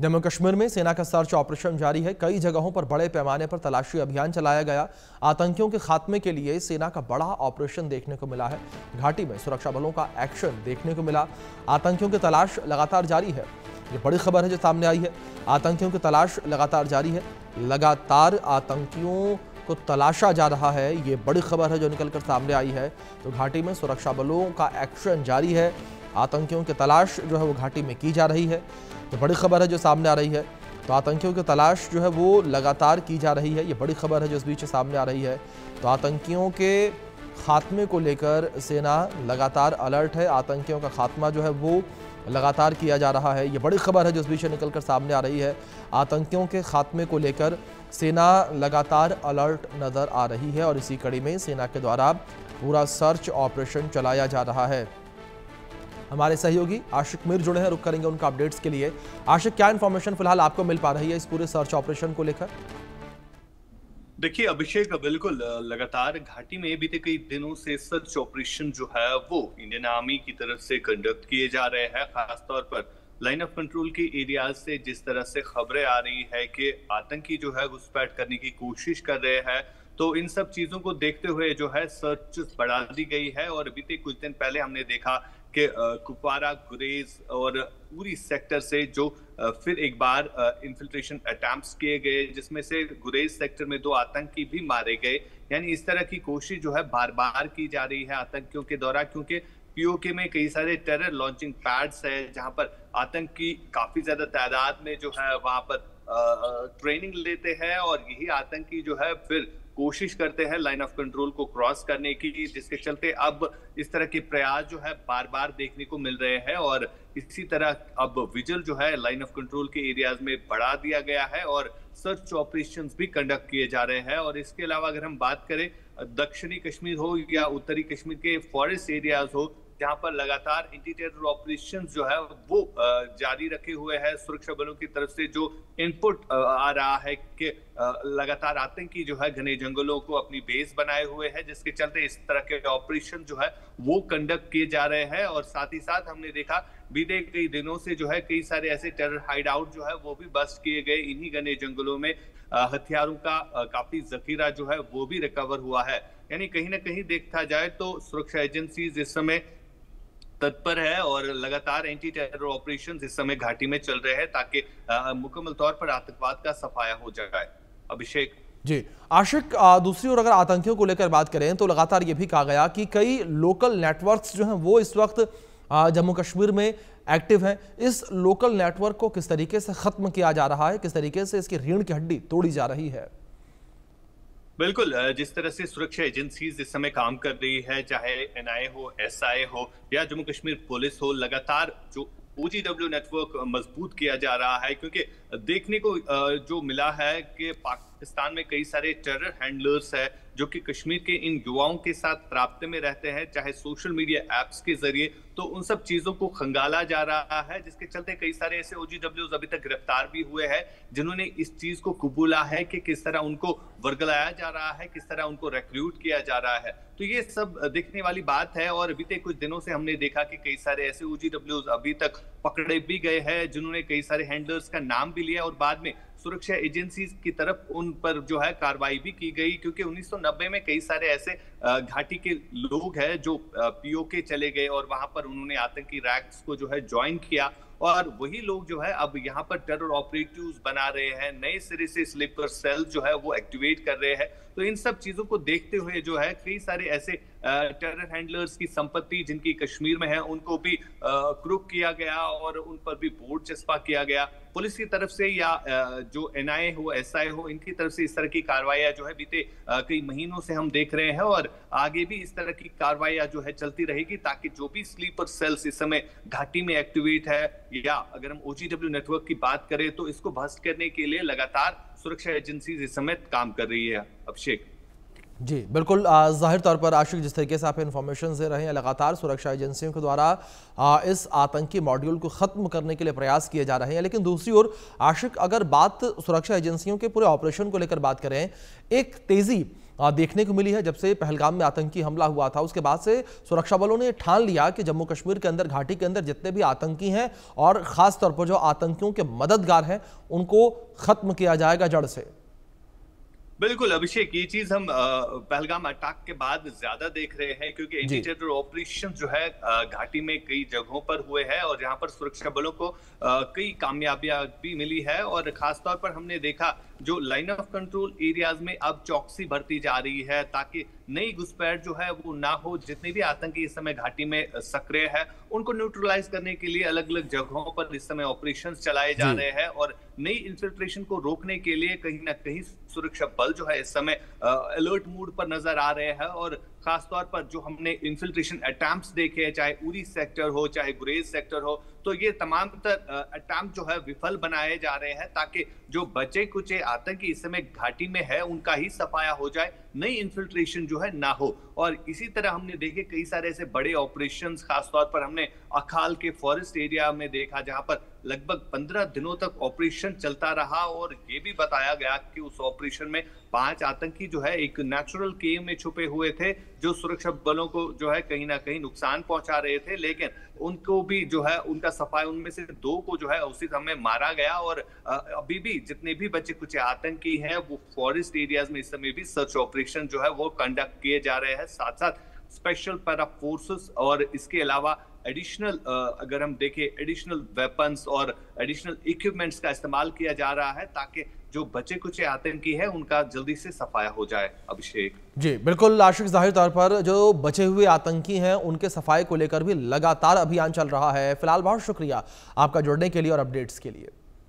जम्मू कश्मीर में सेना का सर्च ऑपरेशन जारी है। कई जगहों पर बड़े पैमाने पर तलाशी अभियान चलाया गया। आतंकियों के खात्मे के लिए सेना का बड़ा ऑपरेशन देखने को मिला है। घाटी में सुरक्षा बलों का एक्शन देखने को मिला। आतंकियों की तलाश लगातार जारी है। ये बड़ी खबर है जो सामने आई है। आतंकियों की तलाश लगातार जारी है। लगातार आतंकियों को तलाशा जा रहा है। ये बड़ी खबर है जो निकलकर सामने आई है। तो घाटी में सुरक्षा बलों का एक्शन जारी है। आतंकियों की तलाश जो है वो घाटी में की जा रही है। तो बड़ी खबर है जो सामने आ रही है। तो आतंकियों की तलाश जो है वो लगातार की जा रही है। ये बड़ी खबर है जो इस बीच सामने आ रही है। तो आतंकियों के खात्मे को लेकर सेना लगातार अलर्ट है। आतंकियों का खात्मा जो है वो लगातार किया जा रहा है। ये बड़ी खबर है जो इस बीच निकलकर सामने आ रही है। आतंकियों के खात्मे को लेकर सेना लगातार अलर्ट नजर आ रही है और इसी कड़ी में सेना के द्वारा पूरा सर्च ऑपरेशन चलाया जा रहा है। हमारे सहयोगी आशिक मीर जुड़े हैं, रुक करेंगे उनका अपडेट्स के लिए। आशिक, क्या इन्फॉर्मेशन फिलहाल आपको मिल पा रही है इस पूरे सर्च ऑपरेशन को लेकर? देखिए अभिषेक, बिल्कुल लगातार घाटी में बीते कई दिनों से सर्च ऑपरेशन जो है वो इंडियन आर्मी की तरफ से कंडक्ट किए जा रहे हैं। खासतौर पर लाइन ऑफ कंट्रोल के एरियाज से जिस तरह से खबरें आ रही है कि आतंकी जो है घुसपैठ करने की कोशिश कर रहे हैं, तो इन सब चीजों को देखते हुए जो है सर्च बढ़ा दी गई है। और बीते कुछ दिन पहले हमने देखा कि कुपवारा, गुरेज और पूरी सेक्टर से जो फिर एक बार इन्फिल्ट्रेशन अटेम्प्ट्स किए गए, जिसमें से गुरेज सेक्टर में 2 आतंकी भी मारे गए। यानी इस तरह की कोशिश जो है बार बार की जा रही है आतंकियों के द्वारा, क्योंकि पीओके में कई सारे टेरर लॉन्चिंग पैड्स है जहां पर आतंकी काफी ज्यादा तादाद में जो है वहां पर ट्रेनिंग लेते हैं और यही आतंकी जो है फिर कोशिश करते हैं लाइन ऑफ कंट्रोल को क्रॉस करने की, जिसके चलते अब इस तरह के प्रयास जो है बार बार देखने को मिल रहे हैं। और इसी तरह अब विजिल जो है लाइन ऑफ कंट्रोल के एरियाज में बढ़ा दिया गया है और सर्च ऑपरेशंस भी कंडक्ट किए जा रहे हैं। और इसके अलावा अगर हम बात करें दक्षिणी कश्मीर हो या उत्तरी कश्मीर के फॉरेस्ट एरियाज हो, जहां पर लगातार एंटी टेरर ऑपरेशन जो है वो जारी रखे हुए हैं सुरक्षा बलों की तरफ से, जो इनपुट आ रहा है कि लगातार आतंकी जो है घने जंगलों को अपनी बेस बनाए हुए हैं, जिसके चलते इस तरह के ऑपरेशन जो है वो कंडक्ट किए जा रहे हैं। और साथ ही साथ हमने देखा बीते कई दिनों से जो है कई सारे ऐसे टेरर हाइड आउट जो है वो भी बस्ट किए गए इन्हीं घने जंगलों में। हथियारों का काफी जखीरा जो है वो भी रिकवर हुआ है। यानी कहीं ना कहीं देखा जाए तो सुरक्षा एजेंसीज इस समय तत्पर है और लगातार एंटी टेरर ऑपरेशंस इस समय घाटी में चल रहे हैं ताकि मुकम्मल तौर पर आतंकवाद का सफाया हो जाए। अभिषेक जी। आशिक, दूसरी ओर अगर आतंकियों को लेकर बात करें तो लगातार ये भी कहा गया कि कई लोकल नेटवर्क्स जो हैं वो इस वक्त जम्मू कश्मीर में एक्टिव हैं। इस लोकल नेटवर्क को किस तरीके से खत्म किया जा रहा है, किस तरीके से इसकी रीढ़ की हड्डी तोड़ी जा रही है? बिल्कुल, जिस तरह से सुरक्षा एजेंसीज इस समय काम कर रही है, चाहे एनआईए हो, एसआईए हो या जम्मू कश्मीर पुलिस हो, लगातार जो ओजीडब्ल्यू नेटवर्क मजबूत किया जा रहा है। क्योंकि देखने को जो मिला है कि पाकिस्तान में कई सारे टेरर हैंडलर्स है जो कि कश्मीर के इन युवाओं के साथ राब्ते में रहते हैं, चाहे सोशल मीडिया एप्स के जरिए, तो उन सब चीजों को खंगाला जा रहा है, जिसके चलते कई सारे ऐसे ओजीडब्ल्यूज अभी तक गिरफ्तार भी हुए हैं जिन्होंने इस चीज को कबूला है कि किस तरह उनको वर्गलाया जा रहा है, किस तरह उनको रिक्रूट किया जा रहा है। तो ये सब देखने वाली बात है। और बीते कुछ दिनों से हमने देखा कि कई सारे ऐसे ओजीडब्ल्यूज अभी तक पकड़े भी गए हैं जिन्होंने कई सारे हैंडलर्स का नाम भी लिया और बाद में सुरक्षा एजेंसीज की तरफ उन पर जो है कार्रवाई भी की गई। क्योंकि 1990 में कई सारे ऐसे घाटी के लोग हैं जो पीओके चले गए और वहां पर उन्होंने आतंकी रैक्स को जो है ज्वाइन किया और वही लोग जो है अब यहाँ पर टेरर ऑपरेटिव्स बना रहे हैं, नए सिरे से स्लीपर सेल जो है वो एक्टिवेट कर रहे हैं। तो इन सब चीजों को देखते हुए जो है कई सारे ऐसे टेरर हैंडलर्स की संपत्ति जिनकी कश्मीर में है उनको भी क्रूक किया गया और उन पर भी बोर्ड चस्पा किया गया। पुलिस की तरफ से या जो एनआईए हो, एसआईए हो, इनकी तरफ से इस तरह की कार्रवाइयां जो है बीते कई महीनों से हम देख रहे हैं और आगे भी इस तरह की कार्रवाइयां जो है चलती रहेगी ताकि जो भी स्लीपर सेल्स इस समय घाटी में एक्टिवेट है या अगर हम ओजीडब्ल्यू नेटवर्क की बात करें तो इसको ध्वस्त करने के लिए लगातार सुरक्षा एजेंसीज इस समय काम कर रही है। अभिषेक जी बिल्कुल, जाहिर तौर पर आशिक जिस तरीके से आप इन्फॉर्मेशन दे रहे हैं, लगातार सुरक्षा एजेंसियों के द्वारा इस आतंकी मॉड्यूल को ख़त्म करने के लिए प्रयास किए जा रहे हैं। लेकिन दूसरी ओर आशिक, अगर बात सुरक्षा एजेंसियों के पूरे ऑपरेशन को लेकर बात करें, एक तेज़ी देखने को मिली है। जब से पहलगाम में आतंकी हमला हुआ था उसके बाद से सुरक्षा बलों ने ठान लिया कि जम्मू कश्मीर के अंदर, घाटी के अंदर जितने भी आतंकी हैं और खास तौर पर जो आतंकियों के मददगार हैं उनको खत्म किया जाएगा जड़ से। बिल्कुल अभिषेक, ये चीज हम पहलगाम अटैक के बाद ज्यादा देख रहे हैं, क्योंकि एंटी टेरर ऑपरेशन जो है घाटी में कई जगहों पर हुए हैं और यहाँ पर सुरक्षा बलों को कई कामयाबियां भी मिली है। और खासतौर पर हमने देखा जो लाइन ऑफ कंट्रोल एरियाज में अब चौकसी बढ़ती जा रही है ताकि नई घुसपैठ जो है वो ना हो। जितने भी आतंकी इस समय घाटी में सक्रिय है उनको न्यूट्रलाइज करने के लिए अलग अलग जगहों पर इस समय ऑपरेशंस चलाए जा रहे हैं और नई इन्फिल्ट्रेशन को रोकने के लिए कहीं ना कहीं सुरक्षा बल जो है इस समय अलर्ट मोड पर नजर आ रहे हैं। और खासतौर पर जो हमने इन्फिल्ट्रेशन अटैम्प्ट्स देखे हैं, चाहे उरी सेक्टर हो चाहे गुरेज सेक्टर हो, तो ये तमाम अटैम्प्ट जो है विफल बनाए जा रहे हैं ताकि जो बचे कुचे आतंकी इस समय घाटी में है उनका ही सफाया हो जाए, नई इन्फिल्ट्रेशन जो है ना हो। और इसी तरह हमने देखे कई सारे ऐसे बड़े ऑपरेशंस, खासतौर पर हमने अखाल के फॉरेस्ट एरिया में देखा जहां पर लगभग 15 दिनों तक ऑपरेशन चलता रहा और ये भी बताया गया कि उस ऑपरेशन में 5 आतंकी जो है एक नेचुरल केव में छुपे हुए थे जो सुरक्षा बलों को जो है कहीं ना कहीं नुकसान पहुंचा रहे थे, लेकिन उनको भी जो है उनका सफाया, उनमें से 2 को जो है उसी समय मारा गया। और अभी भी जितने भी बचे कुछ आतंकी हैं वो फॉरेस्ट एरियाज में इस समय भी सर्च ऑपरेशन जो है वो कंडक्ट किए जा रहे हैं। साथ साथ स्पेशल पैरा फोर्सेस और इसके अलावा एडिशनल अगर हम देखें एडिशनल वेपन्स और एडिशनल इक्विपमेंट्स का इस्तेमाल किया जा रहा है ताकि जो बचे कुछ आतंकी है उनका जल्दी से सफाया हो जाए। अभिषेक जी बिल्कुल आशिक, जाहिर तौर पर जो बचे हुए आतंकी हैं उनके सफाई को लेकर भी लगातार अभियान चल रहा है। फिलहाल बहुत शुक्रिया आपका जुड़ने के लिए और अपडेट्स के लिए।